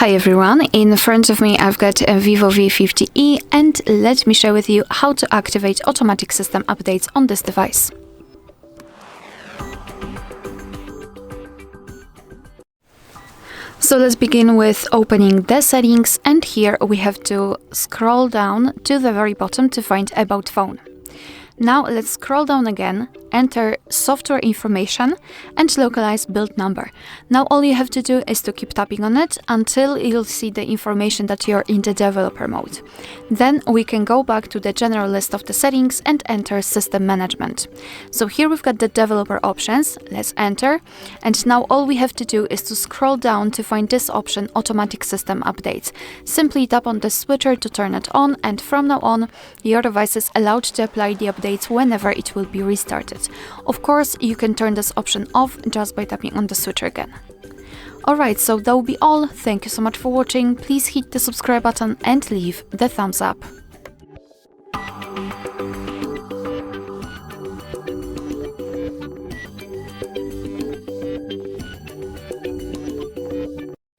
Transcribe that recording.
Hi everyone, in front of me I've got a VIVO V50e and let me share with you how to activate automatic system updates on this device. So let's begin with opening the settings, and here we have to scroll down to the very bottom to find About Phone. Now let's scroll down again, enter software information and localize build number. Now all you have to do is to keep tapping on it until you'll see the information that you're in the developer mode. Then we can go back to the general list of the settings and enter system management. So here we've got the developer options, let's enter, and now all we have to do is to scroll down to find this option, automatic system updates. Simply tap on the switcher to turn it on, and from now on your device is allowed to apply the updates whenever it will be restarted. Of course, you can turn this option off just by tapping on the switcher again. Alright, so that will be all. Thank you so much for watching. Please hit the subscribe button and leave the thumbs up.